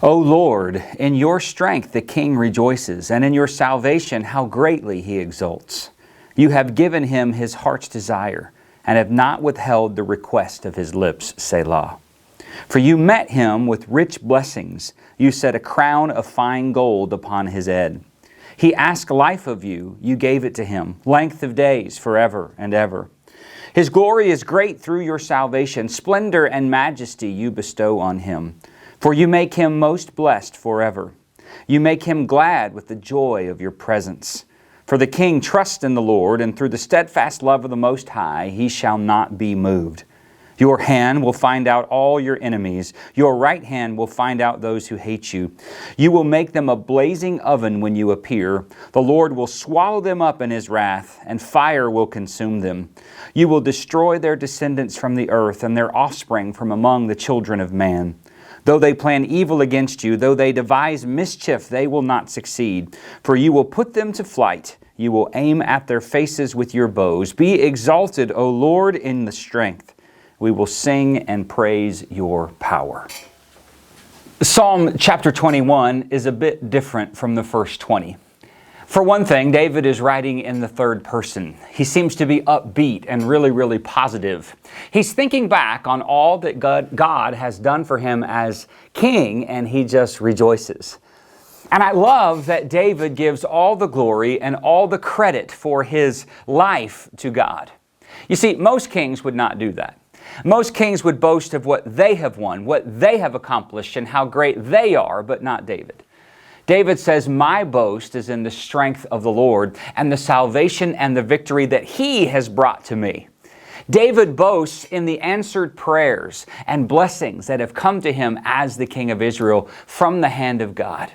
O Lord, in your strength the king rejoices, and in your salvation how greatly he exults. You have given him his heart's desire, and have not withheld the request of his lips, Selah. For you met him with rich blessings. You set a crown of fine gold upon his head. He asked life of you. You gave it to him, length of days forever and ever. His glory is great through your salvation. Splendor and majesty you bestow on him. For you make him most blessed forever. You make him glad with the joy of your presence. For the king trusts in the Lord, and through the steadfast love of the Most High, he shall not be moved. Your hand will find out all your enemies. Your right hand will find out those who hate you. You will make them a blazing oven when you appear. The Lord will swallow them up in his wrath, and fire will consume them. You will destroy their descendants from the earth, and their offspring from among the children of man. Though they plan evil against you, though they devise mischief, they will not succeed. For you will put them to flight. You will aim at their faces with your bows. Be exalted, O Lord, in the strength. We will sing and praise your power. Psalm chapter 21 is a bit different from the first 20. For one thing, David is writing in the third person. He seems to be upbeat and really positive. He's thinking back on all that God has done for him as king, and he just rejoices. And I love that David gives all the glory and all the credit for his life to God. You see, most kings would not do that. Most kings would boast of what they have won, what they have accomplished, and how great they are, but not David. David says, my boast is in the strength of the Lord and the salvation and the victory that he has brought to me. David boasts in the answered prayers and blessings that have come to him as the king of Israel from the hand of God.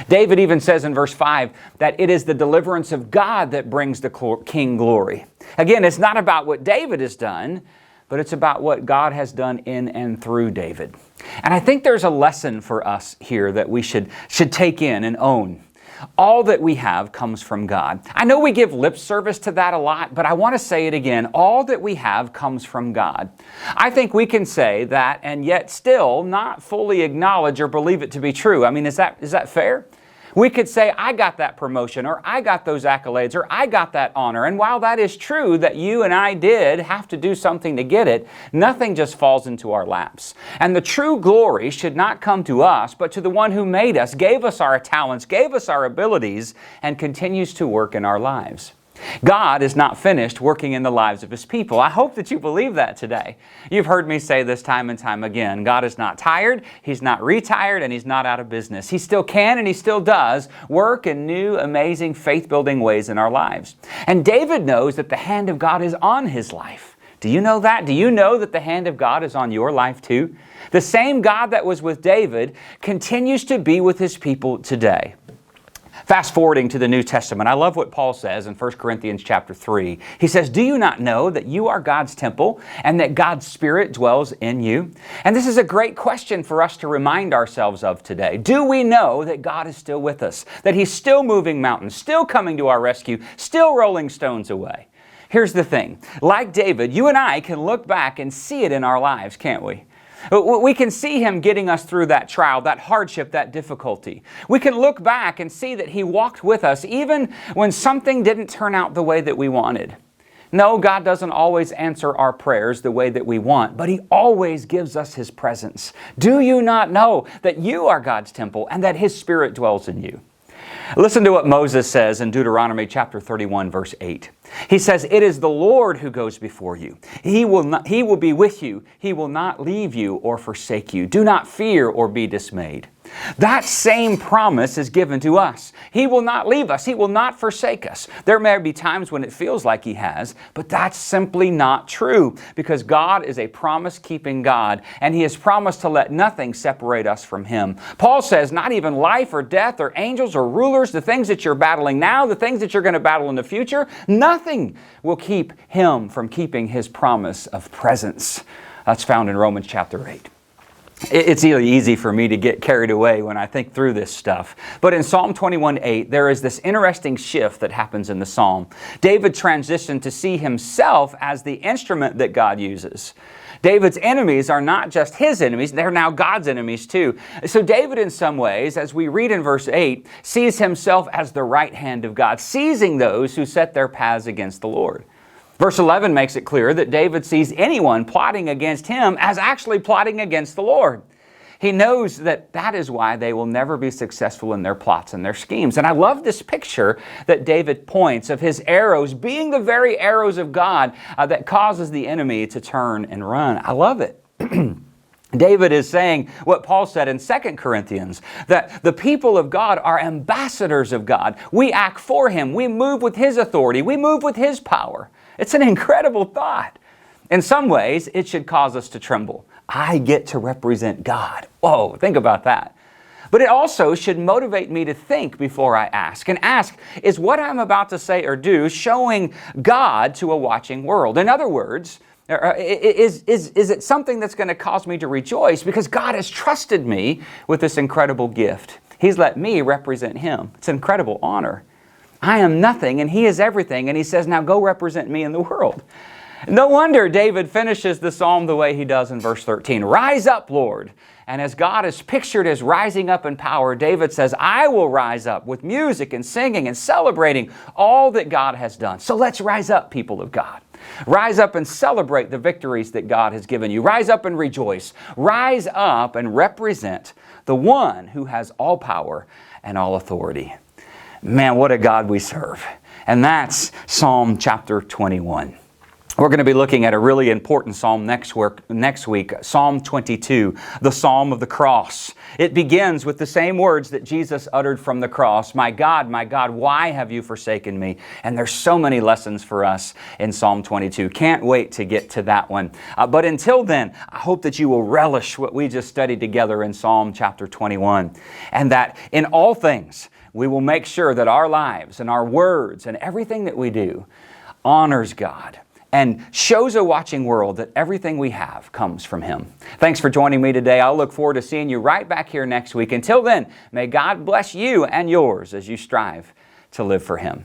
David even says in verse 5 that it is the deliverance of God that brings the king glory. Again, it's not about what David has done, but it's about what God has done in and through David. And I think there's a lesson for us here that we should take in and own. All that we have comes from God. I know we give lip service to that a lot, but I want to say it again. All that we have comes from God. I think we can say that and yet still not fully acknowledge or believe it to be true. I mean, is that fair? We could say, I got that promotion, or I got those accolades, or I got that honor. And while that is true that you and I did have to do something to get it, nothing just falls into our laps. And the true glory should not come to us, but to the one who made us, gave us our talents, gave us our abilities, and continues to work in our lives. God is not finished working in the lives of His people. I hope that you believe that today. You've heard me say this time and time again. God is not tired, He's not retired, and He's not out of business. He still can and He still does work in new, amazing, faith-building ways in our lives. And David knows that the hand of God is on his life. Do you know that? Do you know that the hand of God is on your life too? The same God that was with David continues to be with His people today. Fast forwarding to the New Testament, I love what Paul says in 1 Corinthians chapter 3. He says, do you not know that you are God's temple and that God's Spirit dwells in you? And this is a great question for us to remind ourselves of today. Do we know that God is still with us? That He's still moving mountains, still coming to our rescue, still rolling stones away? Here's the thing. Like David, you and I can look back and see it in our lives, can't we? We can see Him getting us through that trial, that hardship, that difficulty. We can look back and see that He walked with us even when something didn't turn out the way that we wanted. No, God doesn't always answer our prayers the way that we want, but He always gives us His presence. Do you not know that you are God's temple and that His Spirit dwells in you? Listen to what Moses says in Deuteronomy chapter 31, verse 8. He says, it is the Lord who goes before you. He will be with you. He will not leave you or forsake you. Do not fear or be dismayed. That same promise is given to us. He will not leave us. He will not forsake us. There may be times when it feels like He has, but that's simply not true because God is a promise-keeping God, and He has promised to let nothing separate us from Him. Paul says not even life or death or angels or rulers, the things that you're battling now, the things that you're going to battle in the future, nothing will keep Him from keeping His promise of presence. That's found in Romans chapter 8. It's really easy for me to get carried away when I think through this stuff. But in Psalm 21:8, there is this interesting shift that happens in the psalm. David transitioned to see himself as the instrument that God uses. David's enemies are not just his enemies, they're now God's enemies too. So David, in some ways, as we read in verse 8, sees himself as the right hand of God, seizing those who set their paths against the Lord. Verse 11 makes it clear that David sees anyone plotting against him as actually plotting against the Lord. He knows that that is why they will never be successful in their plots and their schemes. And I love this picture that David points of his arrows being the very arrows of God that causes the enemy to turn and run. I love it. David is saying what Paul said in 2 Corinthians, that the people of God are ambassadors of God. We act for Him. We move with His authority. We move with His power. It's an incredible thought. In some ways, it should cause us to tremble. I get to represent God. Whoa, think about that. But it also should motivate me to think before I ask. And ask, is what I'm about to say or do showing God to a watching world? In other words, is it something that's going to cause me to rejoice because God has trusted me with this incredible gift? He's let me represent Him. It's an incredible honor. I am nothing and He is everything. And He says, now go represent me in the world. No wonder David finishes the psalm the way he does in verse 13. Rise up, Lord. And as God is pictured as rising up in power, David says, I will rise up with music and singing and celebrating all that God has done. So let's rise up, people of God. Rise up and celebrate the victories that God has given you. Rise up and rejoice. Rise up and represent the one who has all power and all authority. Man, what a God we serve. And that's Psalm chapter 21. We're going to be looking at a really important psalm next week, Psalm 22, the Psalm of the Cross. It begins with the same words that Jesus uttered from the cross, my God, why have you forsaken me? And there's so many lessons for us in Psalm 22. Can't wait to get to that one. But until then, I hope that you will relish what we just studied together in Psalm chapter 21, and that in all things, we will make sure that our lives and our words and everything that we do honors God and shows a watching world that everything we have comes from Him. Thanks for joining me today. I'll look forward to seeing you right back here next week. Until then, may God bless you and yours as you strive to live for Him.